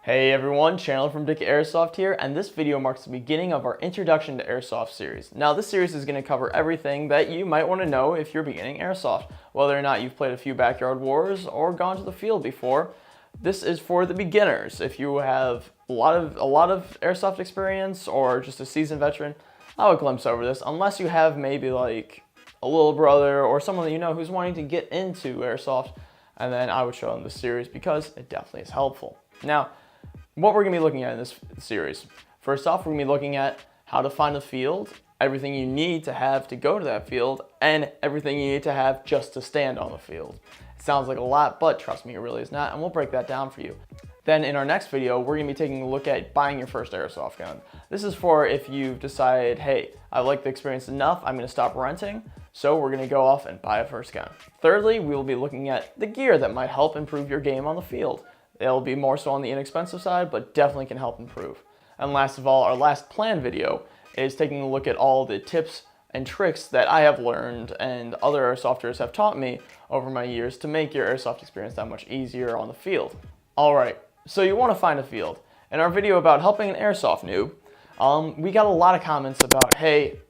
Hey everyone, Chandler from Airsoft here, and this video marks the beginning of our Introduction to Airsoft series. Now this series is going to cover everything that you might want to know if you're beginning Airsoft, whether or not you've played a few backyard wars or gone to the field before. This is for the beginners. If you have a lot of Airsoft experience or just a seasoned veteran, I would glimpse over this, unless you have maybe like a little brother or someone that you know who's wanting to get into Airsoft, and then I would show them this series because it definitely is helpful. Now, what we're going to be looking at in this series. First off, we're going to be looking at how to find a field, everything you need to have to go to that field, and everything you need to have just to stand on the field. It sounds like a lot, but trust me, it really is not, and we'll break that down for you. Then in our next video, we're going to be taking a look at buying your first Airsoft gun. This is for if you've decided, hey, I like the experience enough, I'm going to stop renting, so we're going to go off and buy a first gun. Thirdly, we will be looking at the gear that might help improve your game on the field. It'll be more so on the inexpensive side, but definitely can help improve. And last of all, our last plan video is taking a look at all the tips and tricks that I have learned and other airsofters have taught me over my years to make your airsoft experience that much easier on the field. Alright, so you want to find a field. In our video about helping an airsoft noob, we got a lot of comments about, hey,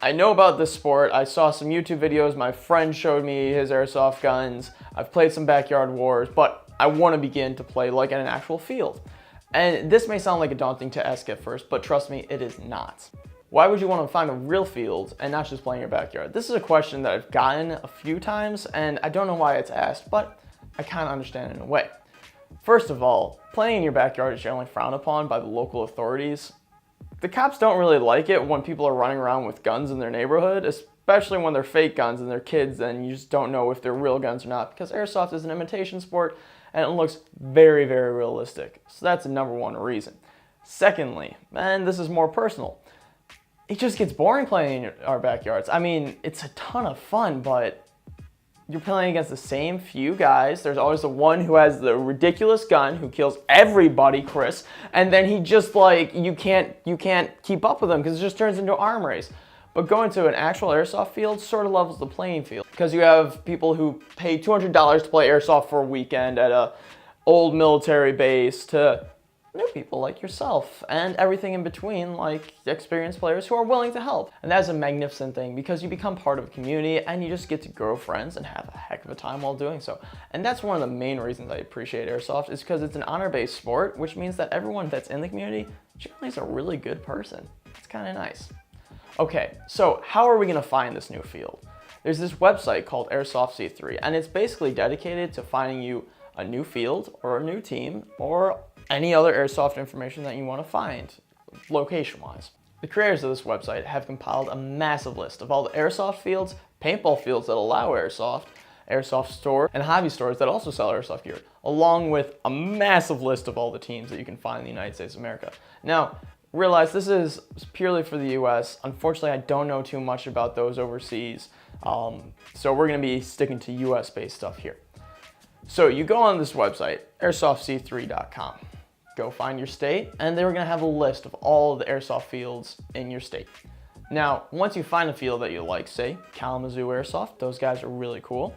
I know about this sport, I saw some YouTube videos, my friend showed me his airsoft guns, I've played some backyard wars, but I want to begin to play like in an actual field. And this may sound like a daunting task at first, but trust me, it is not. Why would you want to find a real field and not just play in your backyard? This is a question that I've gotten a few times, and I don't know why it's asked, but I kind of understand it in a way. First of all, playing in your backyard is generally frowned upon by the local authorities. The cops don't really like it when people are running around with guns in their neighborhood, especially when they're fake guns and they're kids and you just don't know if they're real guns or not, because airsoft is an imitation sport and it looks very, very realistic. So that's the number one reason. Secondly, and this is more personal, it just gets boring playing in our backyards. I mean, it's a ton of fun, but you're playing against the same few guys. There's always the one who has the ridiculous gun who kills everybody, Chris, and then he just like, you can't keep up with him because it just turns into an arm race. But going to an actual airsoft field sort of levels the playing field because you have people who pay $200 to play airsoft for a weekend at a old military base to new people like yourself and everything in between, like experienced players who are willing to help. And that's a magnificent thing because you become part of a community and you just get to grow friends and have a heck of a time while doing so. And that's one of the main reasons I appreciate airsoft is because it's an honor-based sport, which means that everyone that's in the community generally is a really good person. It's kind of nice. Okay, so how are we going to find this new field? There's this website called Airsoft C3, and it's basically dedicated to finding you a new field or a new team or any other airsoft information that you want to find, location-wise. The creators of this website have compiled a massive list of all the airsoft fields, paintball fields that allow airsoft, airsoft stores, and hobby stores that also sell airsoft gear, along with a massive list of all the teams that you can find in the United States of America. Now, realize this is purely for the US. Unfortunately, I don't know too much about those overseas, so we're going to be sticking to US-based stuff here. So you go on this website, airsoftc3.com. Go find your state, and they're going to have a list of all of the airsoft fields in your state. Now, once you find a field that you like, say Kalamazoo Airsoft, those guys are really cool.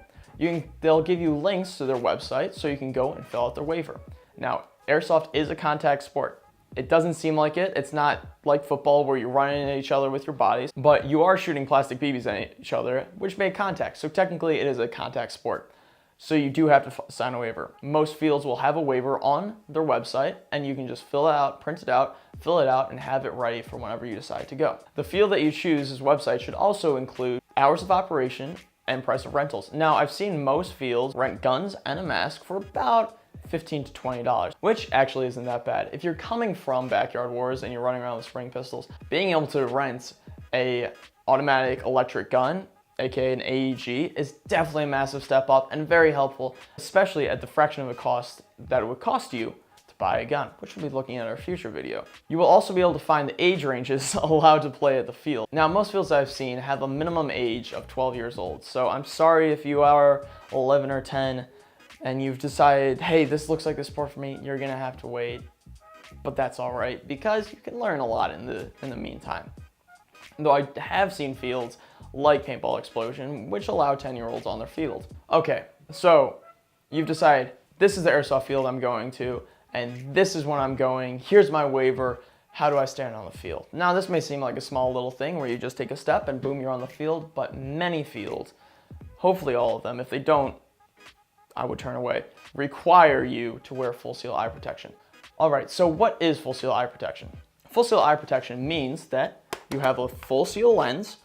They'll give you links to their website so you can go and fill out their waiver. Now, airsoft is a contact sport. It doesn't seem like it. It's not like football where you're running at each other with your bodies, but you are shooting plastic BBs at each other, which make contact. So technically it is a contact sport. So you do have to sign a waiver. Most fields will have a waiver on their website and you can just fill it out, print it out, fill it out, and have it ready for whenever you decide to go. The field that you choose, website should also include hours of operation and price of rentals. Now, I've seen most fields rent guns and a mask for about $15 to $20, which actually isn't that bad. If you're coming from backyard wars and you're running around with spring pistols, being able to rent a automatic electric gun, aka an AEG, is definitely a massive step up and very helpful, especially at the fraction of the cost that it would cost you to buy a gun, which we'll be looking at in our future video. You will also be able to find the age ranges allowed to play at the field. Now, most fields I've seen have a minimum age of 12 years old, so I'm sorry if you are 11 or 10 and you've decided, hey, this looks like the sport for me, you're gonna have to wait. But that's all right, because you can learn a lot in the meantime. Though I have seen fields like Paintball Explosion, which allow 10-year-olds on their field. Okay, so you've decided, this is the airsoft field I'm going to, and this is when I'm going, here's my waiver, how do I stand on the field? Now this may seem like a small little thing where you just take a step and boom, you're on the field, but many fields, hopefully all of them, if they don't, I would turn away, require you to wear full seal eye protection. All right, so what is full seal eye protection? Full seal eye protection means that you have a full seal lens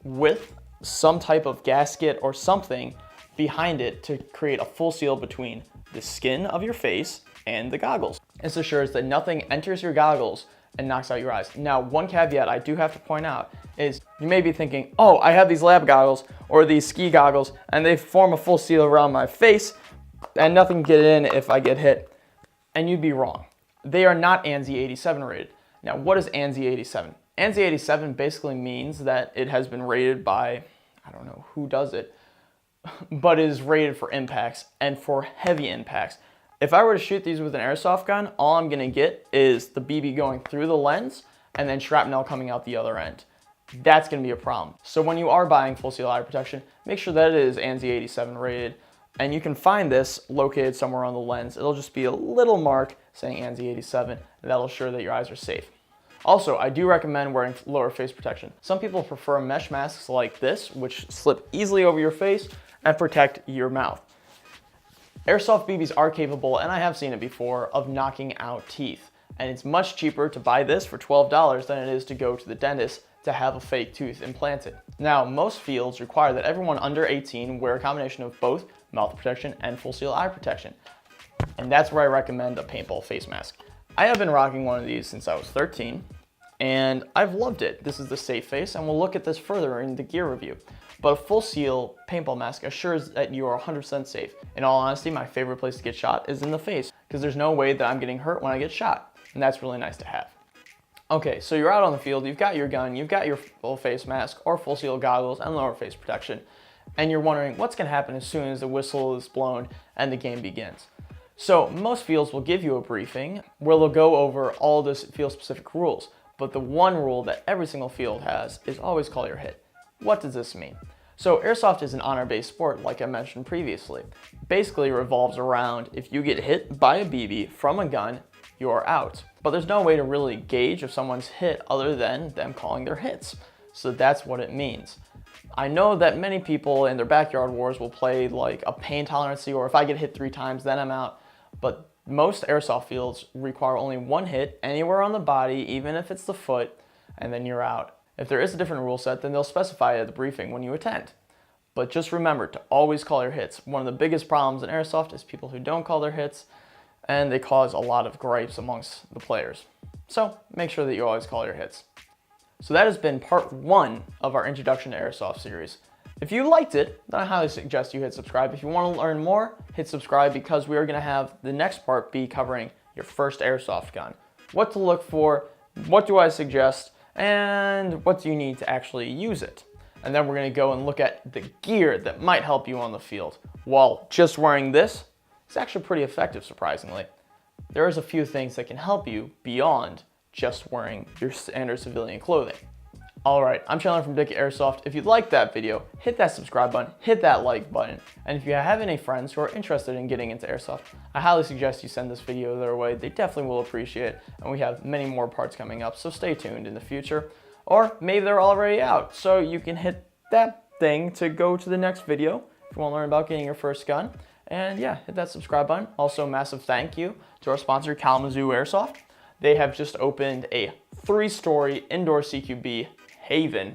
with some type of gasket or something behind it to create a full seal between the skin of your face and the goggles. This assures that nothing enters your goggles and knocks out your eyes. Now, one caveat I do have to point out is you may be thinking, oh, I have these lab goggles or these ski goggles and they form a full seal around my face and nothing can get in if I get hit. And you'd be wrong. They are not ANSI 87 rated. Now, what is ANSI 87? ANSI 87 basically means that it has been rated by, I don't know who does it, but it is rated for impacts and for heavy impacts. If I were to shoot these with an airsoft gun, all I'm gonna get is the BB going through the lens and then shrapnel coming out the other end. That's gonna be a problem. So when you are buying full seal eye protection, make sure that it is ANSI 87 rated, and you can find this located somewhere on the lens. It'll just be a little mark saying ANSI 87, and that'll assure that your eyes are safe. Also, I do recommend wearing lower face protection. Some people prefer mesh masks like this, which slip easily over your face and protect your mouth. Airsoft BBs are capable, and I have seen it before, of knocking out teeth. And it's much cheaper to buy this for $12 than it is to go to the dentist to have a fake tooth implanted. Now, most fields require that everyone under 18 wear a combination of both mouth protection and full seal eye protection. And that's where I recommend a paintball face mask. I have been rocking one of these since I was 13, and I've loved it. This is the safe face, and we'll look at this further in the gear review. But a full seal paintball mask assures that you are 100% safe. In all honesty, my favorite place to get shot is in the face, because there's no way that I'm getting hurt when I get shot, and that's really nice to have. Okay, so you're out on the field, you've got your gun, you've got your full face mask or full seal goggles and lower face protection, and you're wondering what's gonna happen as soon as the whistle is blown and the game begins. So most fields will give you a briefing where they'll go over all the field-specific rules, but the one rule that every single field has is always call your hit. What does this mean? So Airsoft is an honor-based sport, like I mentioned previously. Basically it revolves around if you get hit by a BB from a gun, you're out. But there's no way to really gauge if someone's hit other than them calling their hits. So that's what it means. I know that many people in their backyard wars will play like a pain tolerancy, or if I get hit 3 times, then I'm out. But most airsoft fields require only one hit anywhere on the body, even if it's the foot, and then you're out. If there is a different rule set, then they'll specify it at the briefing when you attend. But just remember to always call your hits. One of the biggest problems in airsoft is people who don't call their hits, and they cause a lot of gripes amongst the players. So make sure that you always call your hits. So that has been part 1 of our Introduction to Airsoft series. If you liked it, then I highly suggest you hit subscribe. If you want to learn more, hit subscribe, because we are going to have the next part be covering your first airsoft gun. What to look for, what do I suggest, and what do you need to actually use it. And then we're going to go and look at the gear that might help you on the field. While just wearing this, it's actually pretty effective, surprisingly. There is a few things that can help you beyond just wearing your standard civilian clothing. Alright, I'm Chandler from Dick Airsoft. If you liked that video, hit that subscribe button, hit that like button, and if you have any friends who are interested in getting into airsoft, I highly suggest you send this video their way. They definitely will appreciate it, and we have many more parts coming up, so stay tuned in the future. Or maybe they're already out, so you can hit that thing to go to the next video if you want to learn about getting your first gun. And yeah, hit that subscribe button. Also, massive thank you to our sponsor, Kalamazoo Airsoft. They have just opened a 3-story indoor CQB haven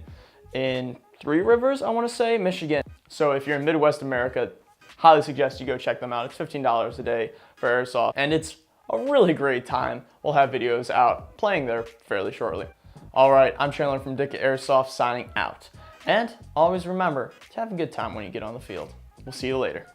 in Three Rivers, I want to say, Michigan. So if you're in Midwest America, highly suggest you go check them out. It's $15 a day for airsoft, and it's a really great time. We'll have videos out playing there fairly shortly. All right, I'm Chandler from Dick Airsoft signing out. And always remember to have a good time when you get on the field. We'll see you later.